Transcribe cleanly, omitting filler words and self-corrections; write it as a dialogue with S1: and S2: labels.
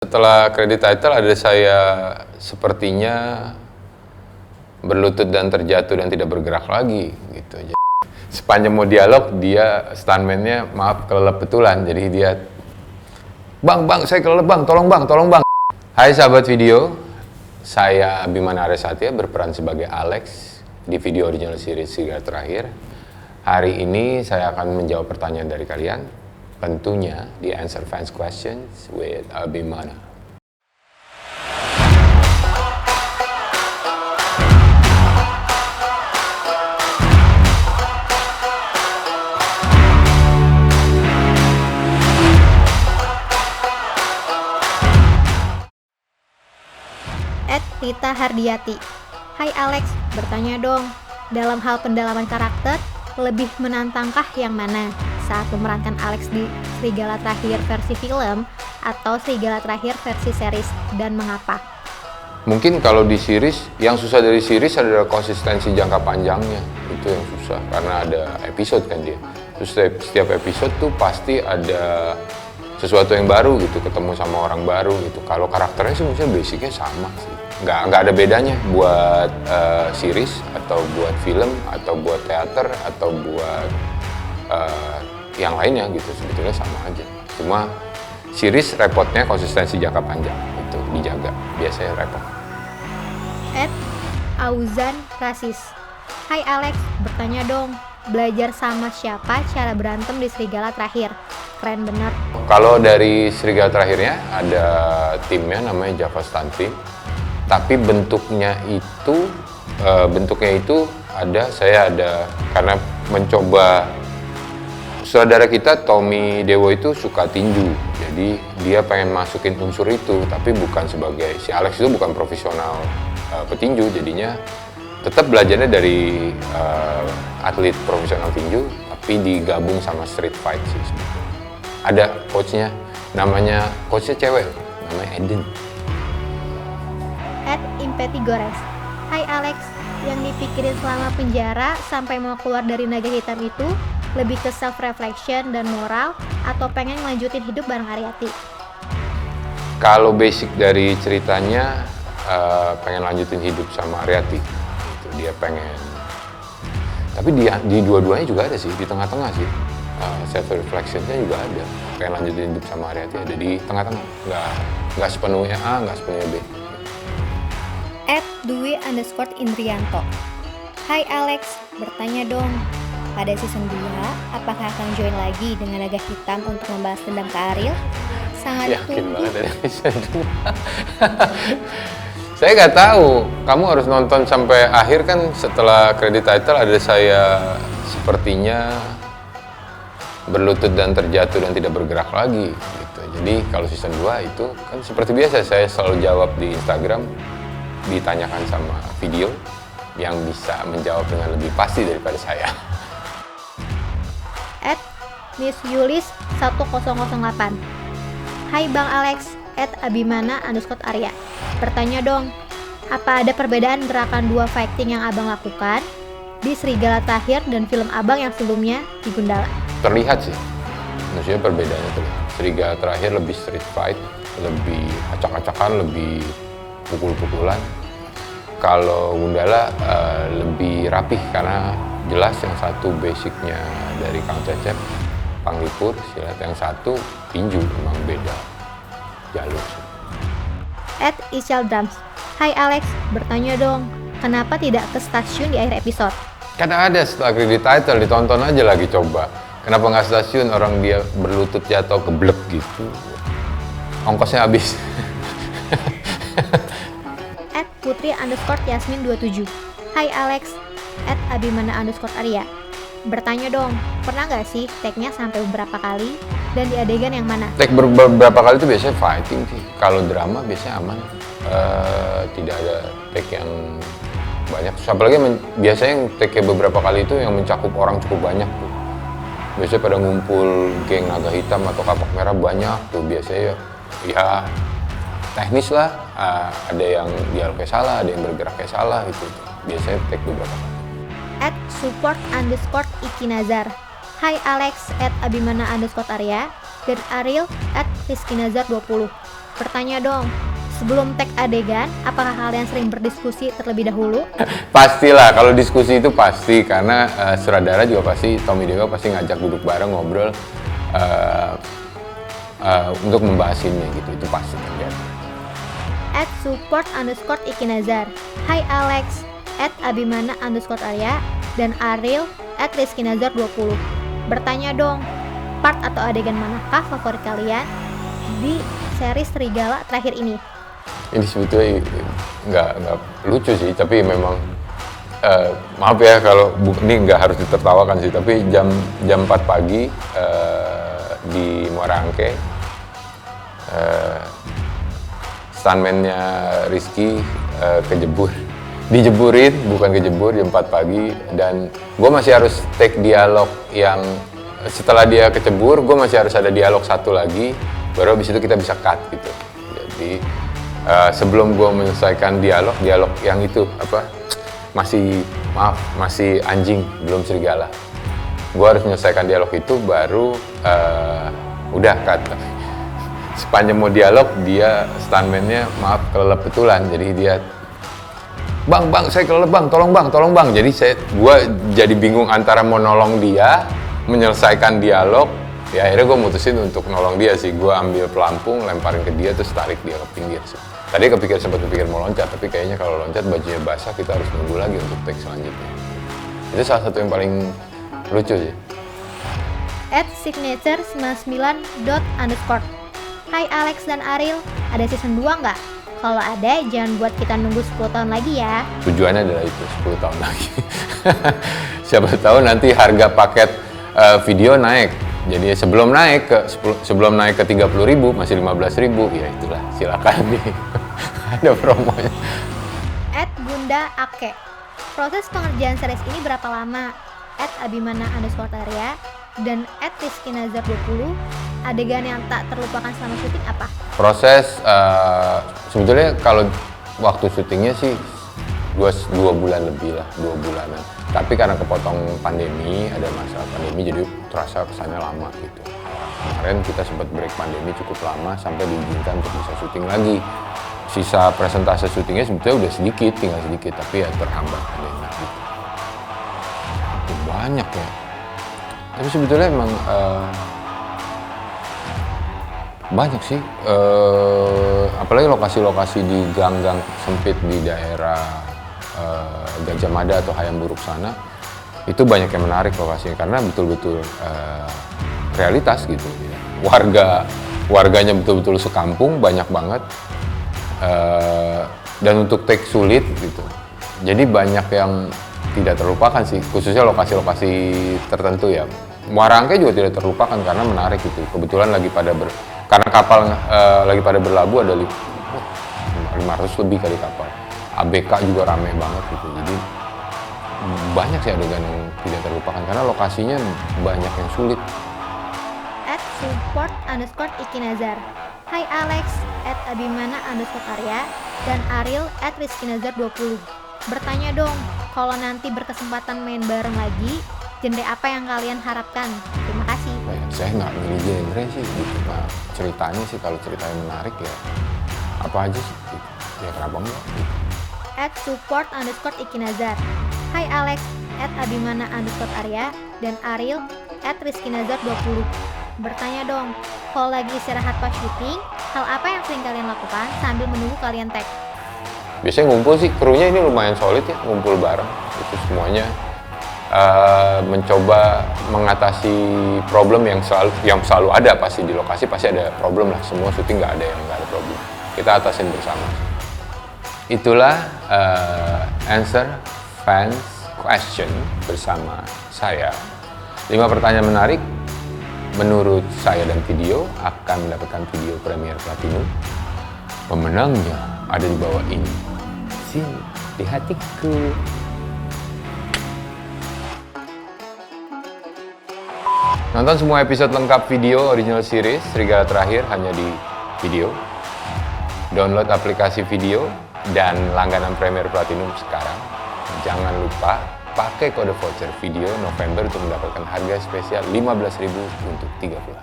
S1: Setelah credit title ada saya sepertinya berlutut dan terjatuh dan tidak bergerak lagi gitu aja. Sepanjang mau dialog dia stuntman-nya maaf kelelep betulan, jadi dia bang saya kelelep bang, tolong bang. Hai sahabat video, saya Abimana Aryasatya berperan sebagai Alex di video original series Serigala Terakhir. Hari ini saya akan menjawab pertanyaan dari kalian, tentunya di Answer Fans Questions with Abimana.
S2: Rita Hardiati. Hai Alex, bertanya dong, dalam hal pendalaman karakter, lebih menantangkah yang mana? Saat memerankan Alex di Serigala Terakhir versi film atau Serigala Terakhir versi series, dan mengapa?
S1: Mungkin kalau di series, yang susah dari series adalah konsistensi jangka panjangnya. Itu yang susah, karena ada episode kan dia. Terus setiap episode tuh pasti ada sesuatu yang baru gitu, ketemu sama orang baru gitu. Kalau karakternya sih mungkin basicnya sama sih. Nggak ada bedanya buat series atau buat film atau buat teater atau buat yang lainnya gitu, sebetulnya sama aja. Cuma series repotnya konsistensi jangka panjang itu dijaga, biasanya repot.
S2: Auzan Rasis. Hai Alex, bertanya dong, belajar sama siapa cara berantem di Serigala Terakhir? Keren bener.
S1: Kalau dari Serigala Terakhirnya ada timnya namanya Java Stunt Team. Tapi bentuknya itu saya ada karena mencoba, saudara kita Tommy Dewo itu suka tinju, jadi dia pengen masukin unsur itu, tapi bukan sebagai, si Alex itu bukan profesional petinju, jadinya tetap belajarnya dari atlet profesional tinju, tapi digabung sama street fight sih sebetulnya. Ada coachnya, coachnya cewek, namanya Eden.
S2: Impeti Gores. Hai Alex, yang dipikirin selama penjara sampai mau keluar dari naga hitam itu lebih ke self reflection dan moral atau pengen melanjutin hidup bareng Aryati?
S1: Kalau basic dari ceritanya pengen lanjutin hidup sama Aryati, itu dia pengen. Tapi di dua-duanya juga ada sih, di tengah-tengah sih. Self reflectionnya juga ada. Pengen lanjutin hidup sama Aryati ada di tengah-tengah. Nggak sepenuhnya A, nggak sepenuhnya B.
S2: @Dwi_Indrianto. Hai Alex, bertanya dong, pada season 2 apakah akan join lagi dengan naga hitam untuk membalas dendam ke Ariel? Sangat
S1: yakin banget dari season 2. Saya nggak tahu, kamu harus nonton sampai akhir kan. Setelah credit title ada saya sepertinya berlutut dan terjatuh dan tidak bergerak lagi gitu. Jadi kalau season 2 itu kan seperti biasa, saya selalu jawab di Instagram, ditanyakan sama video yang bisa menjawab dengan lebih pasti daripada saya.
S2: @NisYulis1008. Hai Bang Alex, @Abimana_Arya. Bertanya dong, apa ada perbedaan gerakan dua fighting yang Abang lakukan di Serigala Terakhir dan film Abang yang sebelumnya di Gundala?
S1: Terlihat sih, maksudnya perbedaannya tuh. Serigala Terakhir lebih street fight, lebih acak-acakan, lebih pukul-pukulan. Kalau Gundala lebih rapih karena jelas yang satu basicnya dari Kang Cecep, Panglipur, silat, yang satu tinju, memang beda jalur.
S2: @Isyal Drums. Hai Alex, bertanya dong, kenapa tidak ke stasiun di akhir episode?
S1: Karena ada setelah credit title, ditonton aja lagi coba. Kenapa nggak stasiun, orang dia berlutut jatuh keblek gitu. Ongkosnya habis.
S2: @Putri_Yasmin27. Hai Alex, @Abimana_Arya. Bertanya dong, pernah nggak sih take-nya sampai beberapa kali dan di adegan yang mana?
S1: Take beberapa kali itu biasanya fighting sih. Kalau drama biasanya aman, tidak ada take yang banyak. Apalagi biasanya yang take beberapa kali itu yang mencakup orang cukup banyak tuh. Biasanya pada ngumpul geng naga hitam atau kapak merah banyak tuh biasanya ya teknis lah, ada yang dialognya salah, ada yang bergerak kayak salah gitu. Biasanya take beberapa kali.
S2: @support_Ikinazar. Hai Alex, @Abimana_Arya dan Ariel @Rizkinazar20. Bertanya dong, sebelum tag adegan, apakah kalian sering berdiskusi terlebih dahulu?
S1: Pastilah, kalau diskusi itu pasti, karena sutradara juga pasti, Tommy Dewa pasti ngajak duduk bareng ngobrol untuk membahas ini gitu, itu pasti terjadi.
S2: @support_ikinazar. Hai Alex, @abimana_arya dan Ariel @rizkinazar20. Bertanya dong, part atau adegan manakah favorit kalian di series Serigala terakhir ini?
S1: Ini sebetulnya nggak lucu sih, tapi memang maaf ya kalau ini nggak harus ditertawakan sih, tapi jam 4 pagi di Muara Angke, stuntman-nya Rizky dijeburin, bukan kejebur, jam 4 pagi, dan gue masih harus take dialog yang setelah dia kecebur, gue masih harus ada dialog satu lagi, baru habis itu kita bisa cut gitu. Jadi sebelum gue menyelesaikan dialog yang itu masih anjing, belum serigala, gue harus menyelesaikan dialog itu baru udah cut. Sepanjang mau dialog, dia stuntman-nya kelelep betulan, jadi dia bang saya kelelep bang, tolong bang, jadi gue jadi bingung antara mau nolong dia menyelesaikan dialog. Ya akhirnya gue mutusin untuk nolong dia sih, gue ambil pelampung, lemparin ke dia, terus tarik dia ke pinggir sih. Tadi sempat kepikir mau loncat, tapi kayaknya kalau loncat bajunya basah, kita harus nunggu lagi untuk take selanjutnya. Itu salah satu yang paling lucu sih.
S2: @signature99. Hai Alex dan Ariel, ada season 2 nggak? Kalau ada, jangan buat kita nunggu 10 tahun lagi ya.
S1: Tujuannya adalah itu, 10 tahun lagi. Siapa tahu nanti harga paket video naik. Jadi sebelum naik ke 30.000 masih 15.000, ya itulah, silakan nih. Ada promonya.
S2: @Bunda Ake. Proses pengerjaan series ini berapa lama? @abimana_arya dan @rizkinazar20. Adegan yang tak terlupakan selama syuting apa?
S1: Proses sebetulnya kalau waktu syutingnya sih 2 bulan lebih lah, 2 bulanan. Tapi karena kepotong pandemi, ada masalah pandemi, jadi terasa kesannya lama gitu. Kemarin kita sempat break pandemi cukup lama sampai diizinkan untuk bisa syuting lagi. Sisa presentase syutingnya sebetulnya udah tinggal sedikit, tapi ya terhambat pandemi gitu. Itu banyak ya. Tapi sebetulnya emang banyak sih, apalagi lokasi-lokasi di gang-gang sempit di daerah Gajah Mada atau Hayam Buruk sana, itu banyak yang menarik lokasinya karena betul-betul realitas gitu ya. Warganya betul-betul sekampung, banyak banget, dan untuk take sulit gitu. Jadi banyak yang tidak terlupakan sih, khususnya lokasi-lokasi tertentu ya. Muara Angke juga tidak terlupakan karena menarik gitu. Kebetulan karena kapal lagi pada berlabuh, ada 500 lebih kali kapal. ABK juga rame banget gitu. Jadi banyak sih adegan yang tidak terlupakan karena lokasinya banyak yang sulit.
S2: @support_ikinazar. Hai Alex, @abimana_arya dan Ariel @rizkinazar20. Bertanya dong, kalau nanti berkesempatan main bareng lagi, genre apa yang kalian harapkan? Terima kasih.
S1: Saya nggak milih genre sih gitu. Nah, ceritanya sih kalau ceritanya menarik ya apa aja sih gitu. Ya kenapa enggak gitu.
S2: @support_ikinazar. Hai Alex, @abimana_arya dan Ariel @rizkinazar20. Bertanya dong, kalau lagi istirahat pas syuting, hal apa yang sering kalian lakukan sambil menunggu kalian tag?
S1: Biasanya ngumpul sih, krunya ini lumayan solid ya, ngumpul bareng itu semuanya. Mencoba mengatasi problem yang selalu ada, pasti di lokasi pasti ada problem lah, semua syuting nggak ada yang nggak ada problem, kita atasin bersama. Itulah answer fans question bersama saya. 5 pertanyaan menarik menurut saya dan video akan mendapatkan video Premier Platinum. Pemenangnya ada di bawah ini, sini di hatiku. Nonton semua episode lengkap video original series Serigala Terakhir hanya di video. Download aplikasi video dan langganan Premier Platinum sekarang. Jangan lupa pakai kode voucher video November untuk mendapatkan harga spesial 15.000 untuk 3 bulan.